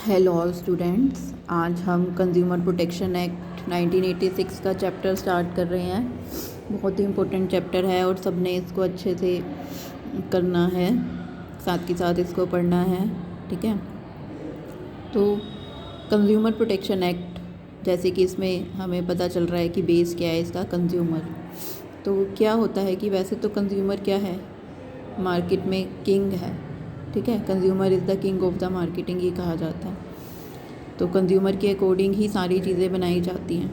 Hello all students, आज हम consumer protection act 1986 का चैप्टर स्टार्ट कर रहे हैं। बहुत ही इम्पोर्टेंट चैप्टर है और सब ने इसको अच्छे से करना है, साथ के साथ इसको पढ़ना है। ठीक है, तो कंज्यूमर प्रोटेक्शन एक्ट, जैसे कि इसमें हमें पता चल रहा है कि बेस क्या है इसका, कंज्यूमर। तो क्या होता है कि वैसे तो कंज्यूमर क्या है, मार्केट में किंग है। ठीक है, consumer is the king of the marketing, ये कहा जाता है। तो कंज्यूमर के अकॉर्डिंग ही सारी चीज़ें बनाई जाती हैं,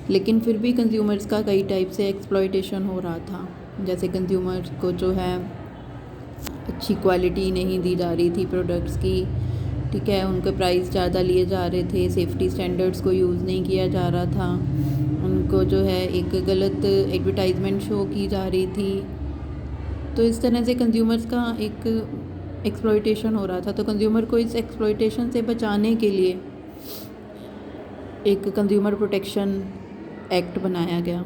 लेकिन फिर भी कंज्यूमर्स का कई टाइप से एक्सप्लॉयटेशन हो रहा था। जैसे कंज्यूमर को जो है अच्छी क्वालिटी नहीं दी जा रही थी प्रोडक्ट्स की। ठीक है, उनके प्राइस ज़्यादा लिए जा रहे थे, सेफ्टी स्टैंडर्ड्स को यूज़ नहीं किया जा रहा था, उनको जो है एक गलत एडवर्टाइजमेंट शो की जा रही थी। तो इस तरह से कंज्यूमर्स का एक एक्सप्लॉयटेशन हो रहा था। तो कंज्यूमर को इस एक्सप्लॉयटेशन से बचाने के लिए एक कंज्यूमर प्रोटेक्शन एक्ट बनाया गया।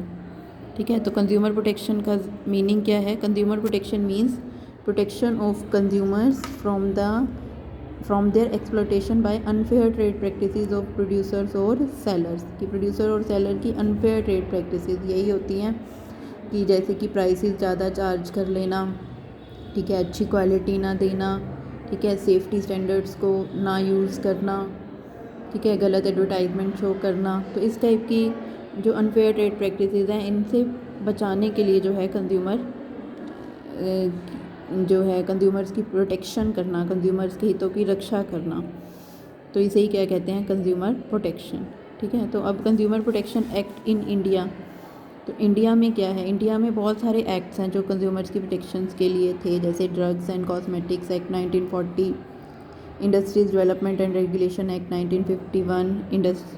ठीक है, तो कंज्यूमर प्रोटेक्शन का मीनिंग क्या है? Consumer protection means protection of consumers from their exploitation by unfair trade practices of producers और सेलर्स। कि प्रोड्यूसर और सेलर की अनफेयर ट्रेड प्रैक्टिसेस यही होती हैं कि जैसे कि प्राइसेस ज़्यादा चार्ज कर लेना, ठीक है, अच्छी क्वालिटी ना देना, ठीक है, सेफ्टी स्टैंडर्ड्स को ना यूज़ करना, ठीक है, गलत एडवर्टाइजमेंट शो करना। तो इस टाइप की जो अनफेयर ट्रेड प्रैक्टिसेस हैं, इनसे बचाने के लिए जो है कंज्यूमर्स की प्रोटेक्शन करना, कंज्यूमर्स के हितों की रक्षा करना, तो इसे ही क्या कहते हैं? Consumer protection. ठीक है, तो अब consumer protection act in India, तो इंडिया में क्या है? इंडिया में बहुत सारे एक्ट्स हैं जो कंज्यूमर्स की प्रोटेक्शंस के लिए थे, जैसे drugs and cosmetics act 1940, industries development and regulation act 1951,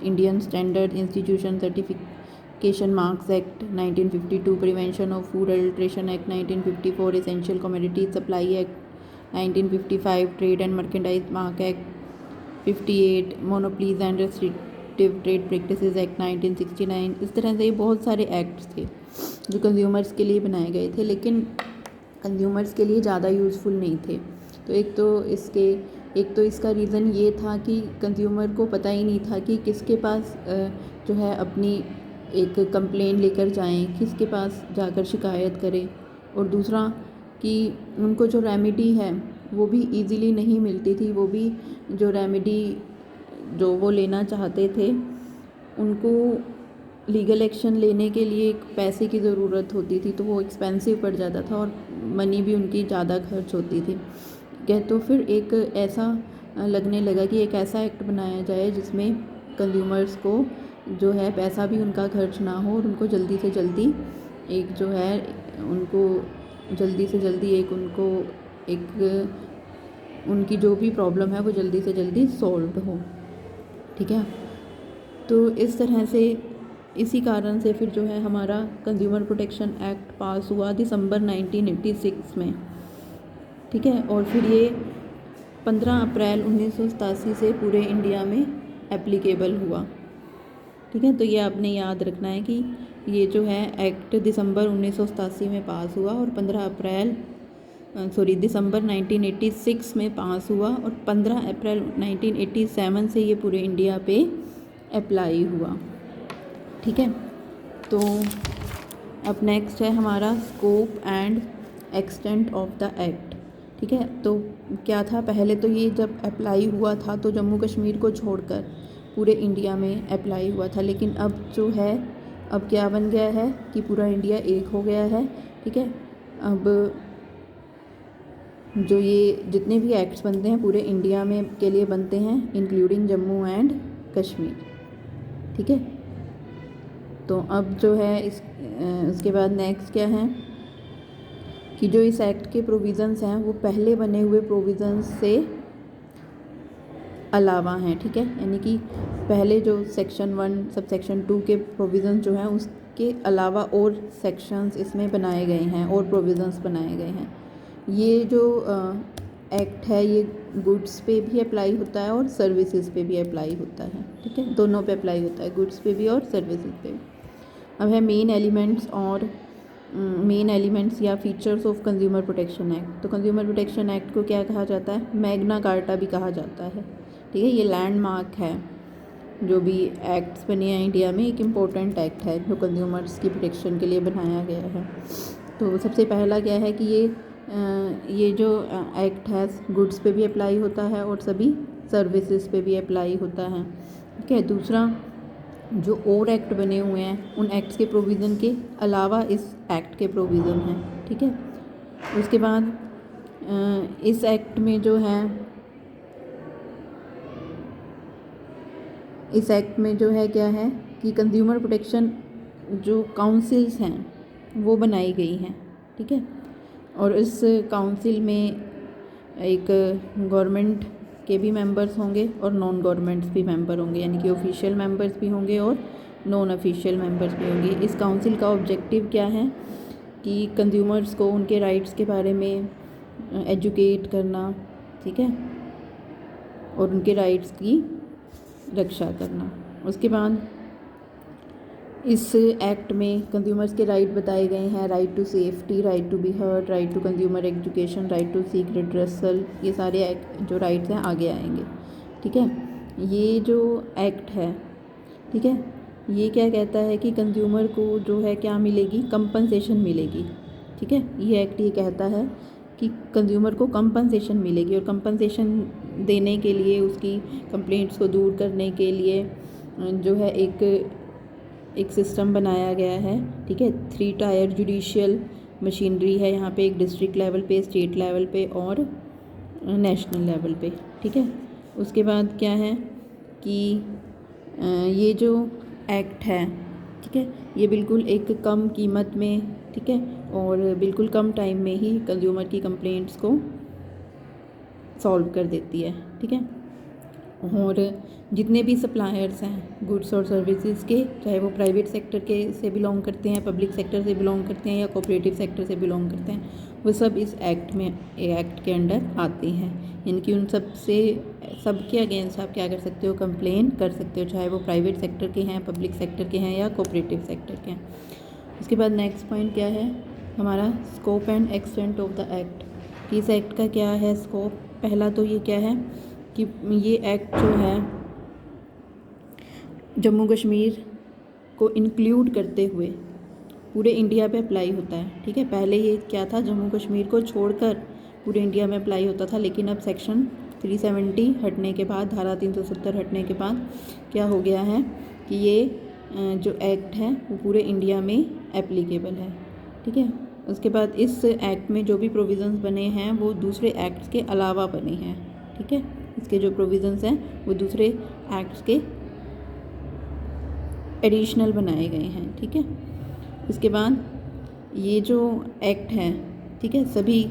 Indian standard institution certification marks act 1952, prevention of food adulteration act 1954, essential commodities supply act 1955, trade and merchandise mark act 58, monopolies and trade practices act 1969। इस तरह से ये बहुत सारे acts थे जो consumers के लिए बनाए गए थे, लेकिन कंज्यूमर्स के लिए ज़्यादा यूज़फुल नहीं थे। तो एक तो इसका रीज़न ये था कि कंज्यूमर को पता ही नहीं था कि किसके पास जो है अपनी एक कंप्लेन लेकर जाएं, किसके पास जाकर शिकायत करें, और दूसरा कि उनको जो रेमेडी है वो भी इजीली नहीं मिलती थी। वो भी जो रेमेडी जो वो लेना चाहते थे, उनको लीगल एक्शन लेने के लिए एक पैसे की ज़रूरत होती थी, तो वो एक्सपेंसिव पड़ जाता था और मनी भी उनकी ज़्यादा खर्च होती थी। क्या तो फिर एक ऐसा लगने लगा कि एक ऐसा एक्ट बनाया जाए जिसमें कंज्यूमर्स को जो है पैसा भी उनका खर्च ना हो और उनको जल्दी से जल्दी एक जो है उनको जल्दी से जल्दी एक उनकी जो भी प्रॉब्लम है वो जल्दी से जल्दी सॉल्व हो। ठीक है, तो इस तरह से इसी कारण से फिर जो है हमारा कंज्यूमर प्रोटेक्शन एक्ट पास हुआ दिसंबर 1986 में। ठीक है, और फिर ये 15 अप्रैल 1987 से पूरे इंडिया में एप्लीकेबल हुआ। ठीक है, तो ये आपने याद रखना है कि ये जो है एक्ट दिसंबर 1987 में पास हुआ और दिसंबर 1986 में पास हुआ और 15 अप्रैल 1987 से ये पूरे इंडिया पे अप्लाई हुआ। ठीक है, तो अब नेक्स्ट है हमारा scope and extent of the act. ठीक है, तो क्या था? पहले तो ये जब अप्लाई हुआ था तो जम्मू कश्मीर को छोड़कर पूरे इंडिया में अप्लाई हुआ था, लेकिन अब जो है अब क्या बन गया है कि पूरा इंडिया एक हो गया है। ठीक है, अब जो ये जितने भी एक्ट्स बनते हैं पूरे इंडिया में के लिए बनते हैं, इंक्लूडिंग जम्मू एंड कश्मीर। ठीक है, तो अब जो है उसके बाद नेक्स्ट क्या है कि जो इस एक्ट के प्रोविज़न्स हैं वो पहले बने हुए प्रोविज़न्स से अलावा हैं। ठीक है, यानी कि पहले जो सेक्शन 1 सब सेक्शन 2 के प्रोविज़न्स जो हैं उसके अलावा और सेक्शंस इसमें बनाए गए हैं और प्रोविज़न्स बनाए गए हैं। ये जो एक्ट है ये गुड्स पे भी अप्लाई होता है और सर्विसेज पे भी अप्लाई होता है। ठीक है, दोनों पे अप्लाई होता है, गुड्स पे भी और सर्विसेज पे भी। अब है मेन एलिमेंट्स या features of consumer protection act. तो कंज्यूमर प्रोटेक्शन एक्ट को क्या कहा जाता है? मैग्ना कार्टा भी कहा जाता है। ठीक है, ये लैंडमार्क है। जो भी एक्ट्स बने हैं इंडिया में, एक इम्पोर्टेंट एक्ट है जो कंज्यूमर्स की प्रोटेक्शन के लिए बनाया गया है। तो सबसे पहला क्या है कि ये जो एक्ट है गुड्स पे भी अप्लाई होता है और सभी सर्विसेज पे भी अप्लाई होता है। ठीक है, दूसरा जो और एक्ट बने हुए हैं उन एक्ट्स के प्रोविज़न के अलावा इस एक्ट के प्रोविज़न हैं। ठीक है, उसके बाद इस एक्ट में जो है क्या है कि कंज्यूमर प्रोटेक्शन जो काउंसिल्स हैं वो बनाई गई हैं। ठीक है, और इस काउंसिल में एक गवर्नमेंट के भी मेंबर्स होंगे और नॉन गवर्नमेंट्स भी मेंबर होंगे, यानी कि ऑफिशियल मेंबर्स भी होंगे और नॉन ऑफिशियल मेंबर्स भी होंगे। इस काउंसिल का ऑब्जेक्टिव क्या है कि कंज्यूमर्स को उनके राइट्स के बारे में एजुकेट करना, ठीक है, और उनके राइट्स की रक्षा करना। उसके बाद इस एक्ट में कंज्यूमर्स के राइट बताए गए हैं, right to safety, right to be heard, right to consumer education, right to seek redressal, ये सारे एक्ट जो राइट्स हैं आगे आएंगे। ठीक है, ये जो एक्ट है, ठीक है, ये क्या कहता है कि कंज्यूमर को जो है क्या मिलेगी, कंपनसेशन मिलेगी। ठीक है, ये एक्ट ये कहता है कि कंज्यूमर को कंपनसेशन मिलेगी और कंपनसेशन देने के लिए, उसकी कंप्लेंट्स को दूर करने के लिए जो है एक सिस्टम बनाया गया है। ठीक है, 3 टायर जुडिशियल मशीनरी है यहाँ पे, एक डिस्ट्रिक्ट लेवल पे, स्टेट लेवल पे और नेशनल लेवल पे। ठीक है, उसके बाद क्या है कि ये जो एक्ट है, ठीक है, ये बिल्कुल एक कम कीमत में, ठीक है, और बिल्कुल कम टाइम में ही कंज्यूमर की कंप्लेंट्स को सॉल्व कर देती है। ठीक है, और जितने भी सप्लायर्स हैं गुड्स और सर्विसेज के, चाहे वो प्राइवेट सेक्टर के से बिलोंग करते हैं, पब्लिक सेक्टर से बिलोंग करते हैं या कोऑपरेटिव सेक्टर से बिलोंग करते हैं, वो सब इस एक्ट के अंडर आते हैं। यानी कि उन सबके अगेंस्ट आप क्या कर सकते हो, कंप्लेन कर सकते हो, चाहे वो प्राइवेट सेक्टर के हैं, पब्लिक सेक्टर के हैं या कोऑपरेटिव सेक्टर के हैं। उसके बाद नेक्स्ट पॉइंट क्या है हमारा, scope and extent of the act. इस एक्ट का क्या है स्कोप। पहला तो ये क्या है कि ये एक्ट जो है जम्मू कश्मीर को इंक्लूड करते हुए पूरे इंडिया पे अप्लाई होता है। ठीक है, पहले ये क्या था, जम्मू कश्मीर को छोड़कर पूरे इंडिया में अप्लाई होता था, लेकिन अब सेक्शन 370 हटने के बाद, धारा 370 हटने के बाद क्या हो गया है कि ये जो एक्ट है वो पूरे इंडिया में एप्लीकेबल है। ठीक है, उसके बाद इस एक्ट में जो भी प्रोविज़न्स बने हैं वो दूसरे एक्ट्स के अलावा बने हैं। ठीक है, इसके जो प्रोविज़न्स हैं वो दूसरे एक्ट्स के एडिशनल बनाए गए हैं। ठीक है, इसके बाद ये जो एक्ट है, ठीक है, सभी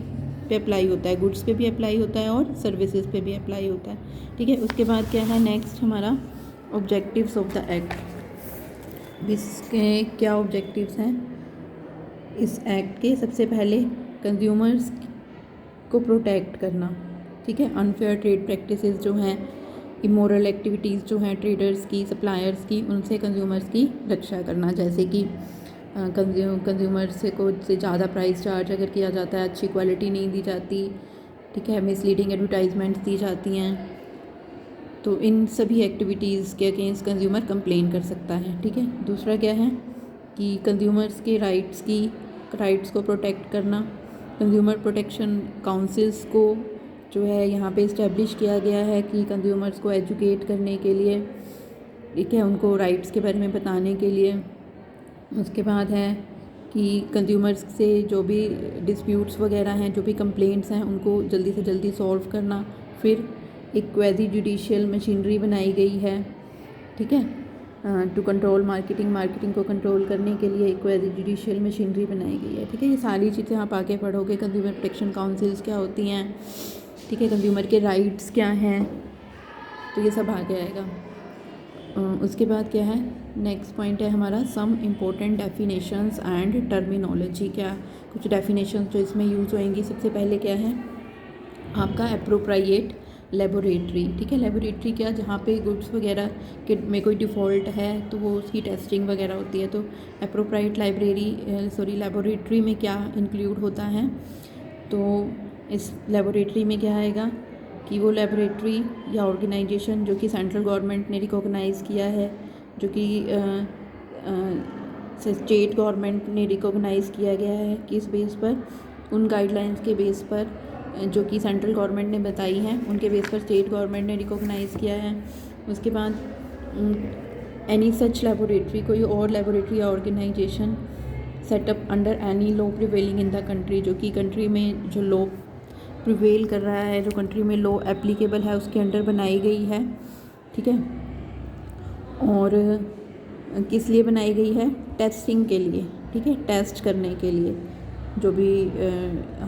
पे अप्लाई होता है, गुड्स पे भी अप्लाई होता है और सर्विसेज पे भी अप्लाई होता है। ठीक है, उसके बाद क्या है नेक्स्ट हमारा ऑब्जेक्टिव्स ऑफ द एक्ट। इसके क्या ऑब्जेक्टिव्स हैं इस एक्ट के। सबसे पहले कंज्यूमर्स को प्रोटेक्ट करना। ठीक है, अनफेयर ट्रेड प्रैक्टिसेस जो हैं, इमोरल एक्टिविटीज़ जो हैं ट्रेडर्स की, सप्लायर्स की, उनसे कंज्यूमर्स की रक्षा करना। जैसे कि कंज्यूमर्स से ज़्यादा प्राइस चार्ज अगर किया जाता है, अच्छी क्वालिटी नहीं दी जाती, ठीक है, मिसलीडिंग एडवर्टाइजमेंट्स दी जाती हैं, तो इन सभी एक्टिविटीज़ के अगेंस्ट कंज्यूमर कंप्लेन कर सकता है। ठीक है, दूसरा क्या है कि कंज्यूमर्स के राइट्स को प्रोटेक्ट करना। कंज्यूमर प्रोटेक्शन काउंसिल्स को जो है यहाँ पे इस्टेब्लिश किया गया है कि कंज्यूमर्स को एजुकेट करने के लिए, ठीक है, उनको राइट्स के बारे में बताने के लिए। उसके बाद है कि कंज्यूमर्स से जो भी डिस्प्यूट्स वगैरह हैं, जो भी कंप्लेंट्स हैं, उनको जल्दी से जल्दी सॉल्व करना। फिर एक क्वाज़ी जुडिशियल मशीनरी बनाई गई है। ठीक है, टू कंट्रोल मार्केटिंग को कंट्रोल करने के लिए एक क्वाज़ी जुडिशियल मशीनरी बनाई गई है। ठीक है, ये सारी चीज़ें आप आगे पढ़ोगे, कंज्यूमर प्रोटेक्शन काउंसिल्स क्या होती हैं, ठीक है, कंज्यूमर के राइट्स क्या हैं, तो ये सब आगे आएगा। उसके बाद क्या है नेक्स्ट पॉइंट है हमारा some important definitions and terminology. क्या कुछ डेफिनेशंस जो इसमें यूज़ होएंगी। सबसे पहले क्या है आपका एप्रोप्रिएट लेबोरेटरी। ठीक है, लेबोरेटरी क्या, जहाँ पे गुड्स वगैरह के में कोई डिफ़ॉल्ट है तो वो उसकी टेस्टिंग वगैरह होती है। तो एप्रोप्रिएट लेबोरेटरी में क्या इंक्लूड होता है, तो इस लेबोरेटरी में क्या आएगा कि वो लेबोरेटरी या ऑर्गेनाइजेशन जो कि सेंट्रल गवर्नमेंट ने रिकॉग्नाइज़ किया है, जो कि स्टेट गवर्नमेंट ने रिकॉग्नाइज़ किया गया है, किस बेस पर, उन गाइडलाइंस के बेस पर जो कि सेंट्रल गवर्नमेंट ने बताई हैं, उनके बेस पर स्टेट गवर्नमेंट ने रिकॉग्नाइज़ किया है। उसके बाद एनी सच लेबोरेटरी, कोई और लेबोरेटरी या organisation setup under any law prevailing in the country, जो कि कंट्री में जो लॉ प्रिवेल कर रहा है, जो कंट्री में लॉ एप्लीकेबल है, उसके अंडर बनाई गई है। ठीक है, और किस लिए बनाई गई है? टेस्टिंग के लिए। ठीक है, टेस्ट करने के लिए, जो भी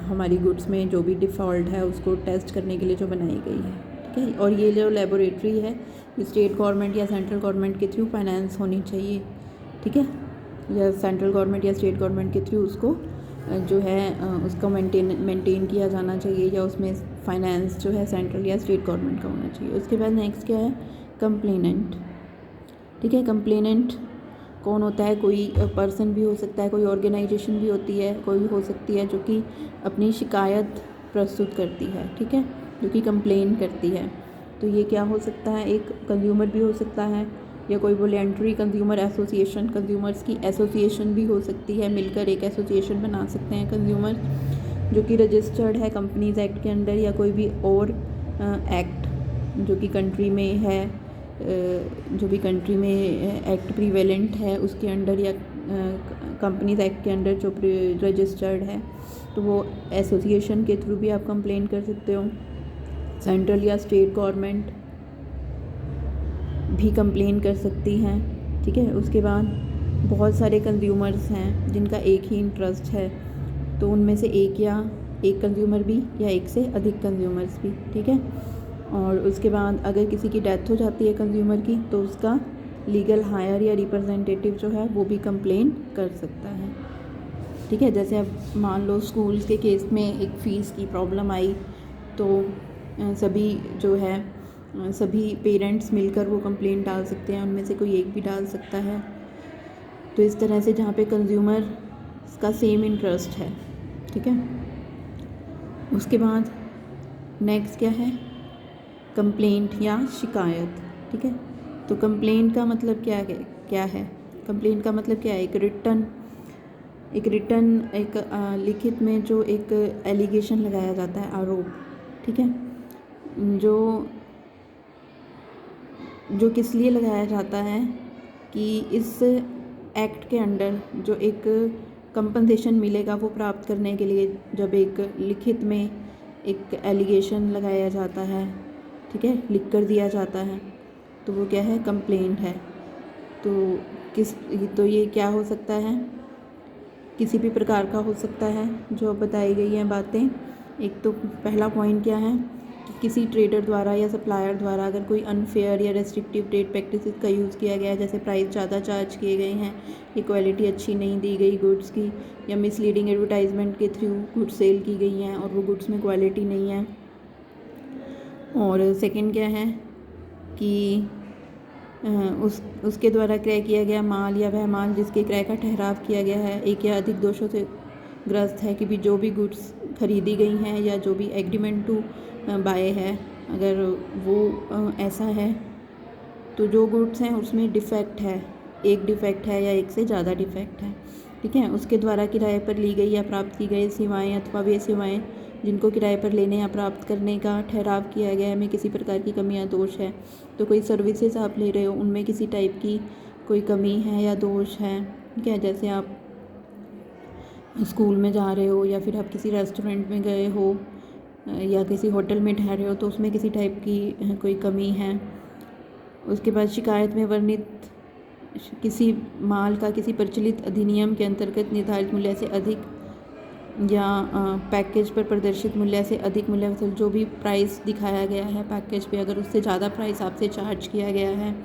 हमारी गुड्स में जो भी डिफ़ॉल्ट है उसको टेस्ट करने के लिए जो बनाई गई है। ठीक है, और ये जो लेबोरेटरी है स्टेट गवर्नमेंट या सेंट्रल गवर्नमेंट के थ्रू फाइनेंस होनी चाहिए। ठीक है, या सेंट्रल गवर्नमेंट या स्टेट गवर्नमेंट के थ्रू उसको जो है उसको मेंटेन किया जाना चाहिए, या उसमें फाइनेंस जो है सेंट्रल या स्टेट गवर्नमेंट का होना चाहिए। उसके बाद नेक्स्ट क्या है? कंप्लेनेंट। ठीक है, कंप्लेनेंट कौन होता है? कोई पर्सन भी हो सकता है, कोई ऑर्गेनाइजेशन भी होती है, कोई भी हो सकती है जो कि अपनी शिकायत प्रस्तुत करती है। ठीक है, जो कि कंप्लेन करती है। तो ये क्या हो सकता है? एक कंज्यूमर भी हो सकता है, या कोई वॉलेंट्री कंज्यूमर एसोसिएशन, कंज्यूमर्स की एसोसिएशन भी हो सकती है, मिलकर एक एसोसिएशन बना सकते हैं कंज्यूमर, जो कि रजिस्टर्ड है कंपनीज एक्ट के अंडर, या कोई भी और एक्ट जो कि कंट्री में है, जो भी कंट्री में एक्ट प्रीवेलेंट है उसके अंडर, या कंपनीज एक्ट के अंडर जो रजिस्टर्ड है, तो वो एसोसिएशन के थ्रू भी आप कंप्लेन कर सकते हो। सेंट्रल या स्टेट गवर्नमेंट भी कंप्लेन कर सकती हैं। ठीक है, उसके बाद बहुत सारे कंज्यूमर्स हैं जिनका एक ही इंटरेस्ट है, तो उनमें से एक कंज्यूमर भी या एक से अधिक कंज्यूमर्स भी। ठीक है, और उसके बाद अगर किसी की डेथ हो जाती है कंज्यूमर की, तो उसका लीगल हायर या रिप्रेजेंटेटिव जो है वो भी कंप्लेन कर सकता है। ठीक है, जैसे अब मान लो स्कूल्स के केस में एक फ़ीस की प्रॉब्लम आई, तो सभी जो है सभी पेरेंट्स मिलकर वो कंप्लेंट डाल सकते हैं, उनमें से कोई एक भी डाल सकता है। तो इस तरह से जहाँ पे कंज्यूमर का सेम इंटरेस्ट है। ठीक है, उसके बाद नेक्स्ट क्या है? कंप्लेंट या शिकायत। ठीक है, तो कंप्लेंट का मतलब क्या है? कंप्लेंट का मतलब क्या है? एक रिटन लिखित में जो एक एलिगेशन लगाया जाता है, आरोप। ठीक है, जो किस लिए लगाया जाता है कि इस एक्ट के अंडर जो एक कंपनसेशन मिलेगा वो प्राप्त करने के लिए जब एक लिखित में एक एलिगेशन लगाया जाता है, ठीक है, लिख कर दिया जाता है, तो वो क्या है? कंप्लेंट है। तो ये क्या हो सकता है? किसी भी प्रकार का हो सकता है जो बताई गई हैं बातें। एक तो पहला पॉइंट क्या है कि किसी ट्रेडर द्वारा या सप्लायर द्वारा अगर कोई अनफेयर या रेस्ट्रिक्टिव ट्रेड प्रैक्टिसेस का यूज़ किया गया है, जैसे प्राइस ज़्यादा चार्ज किए गए हैं, या क्वालिटी अच्छी नहीं दी गई गुड्स की, या मिसलीडिंग एडवर्टाइजमेंट के थ्रू गुड्स सेल की गई हैं और वो गुड्स में क्वालिटी नहीं है। और सेकंड क्या है कि उसके द्वारा क्रय किया गया माल या वह माल जिसके क्रय का ठहराव किया गया है एक या अधिक दोषों से ग्रस्त है, कि भी जो भी गुड्स खरीदी गई हैं या जो भी एग्रीमेंट टू बाय है, अगर वो ऐसा है तो जो गुड्स हैं उसमें डिफ़ेक्ट है, एक डिफ़ेक्ट है या एक से ज़्यादा डिफ़ेक्ट है। ठीक है, उसके द्वारा किराए पर ली गई या प्राप्त की गई सेवाएं अथवा वे सेवाएं जिनको किराए पर लेने या प्राप्त करने का ठहराव किया गया है में किसी प्रकार की कमी या दोष है। तो कोई सर्विसेज आप ले रहे हो, उनमें किसी टाइप की कोई कमी है या दोष है। ठीक है, जैसे आप स्कूल में जा रहे हो, या फिर आप किसी रेस्टोरेंट में गए हो, या किसी होटल में ठहरे हो, तो उसमें किसी टाइप की कोई कमी है। उसके बाद शिकायत में वर्णित किसी माल का किसी प्रचलित अधिनियम के अंतर्गत निर्धारित मूल्य से अधिक या पैकेज पर प्रदर्शित मूल्य से अधिक मूल्य, मतलब जो भी प्राइस दिखाया गया है पैकेज पे, अगर उससे ज़्यादा प्राइस आपसे चार्ज किया गया है,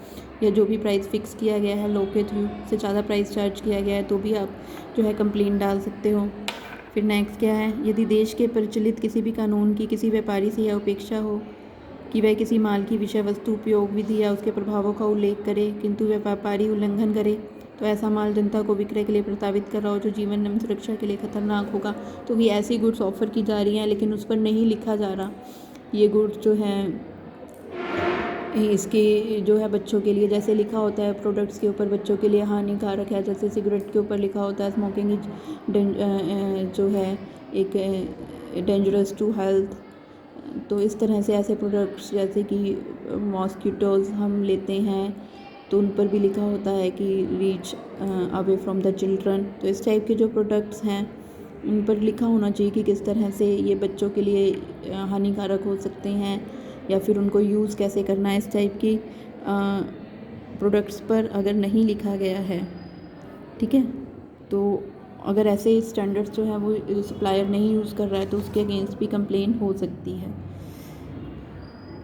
या जो भी प्राइस फिक्स किया गया है लॉ के थ्रू से ज़्यादा प्राइस चार्ज किया गया है, तो भी आप जो है कंप्लेंट डाल सकते हो। फिर नेक्स्ट क्या है? यदि देश के प्रचलित किसी भी कानून की किसी व्यापारी से यह अपेक्षा हो कि वह किसी माल की विषय वस्तु उपयोग विधि या उसके प्रभावों का उल्लेख करे, किंतु वह व्यापारी उल्लंघन करे, तो ऐसा माल जनता को विक्रय के लिए प्रस्तावित कर रहा हो जो जीवन एवं सुरक्षा के लिए खतरनाक होगा। तो ये ऐसी गुड्स ऑफर की जा रही हैं लेकिन उस पर नहीं लिखा जा रहा ये गुड्स जो हैं इसके जो है बच्चों के लिए, जैसे लिखा होता है प्रोडक्ट्स के ऊपर बच्चों के लिए हानिकारक है, जैसे सिगरेट के ऊपर लिखा होता है स्मोकिंग इज जो है एक डेंजरस टू हेल्थ। तो इस तरह से ऐसे प्रोडक्ट्स जैसे कि मॉस्किटोज़ हम लेते हैं तो उन पर भी लिखा होता है कि reach away from the children. तो इस टाइप के जो प्रोडक्ट्स हैं उन पर लिखा होना चाहिए कि किस तरह से ये बच्चों के लिए हानिकारक हो सकते हैं या फिर उनको यूज़ कैसे करना है। इस टाइप की प्रोडक्ट्स पर अगर नहीं लिखा गया है, ठीक है, तो अगर ऐसे स्टैंडर्ड्स जो है वो सप्लायर नहीं यूज़ कर रहा है तो उसके अगेंस्ट भी कंप्लेन हो सकती है।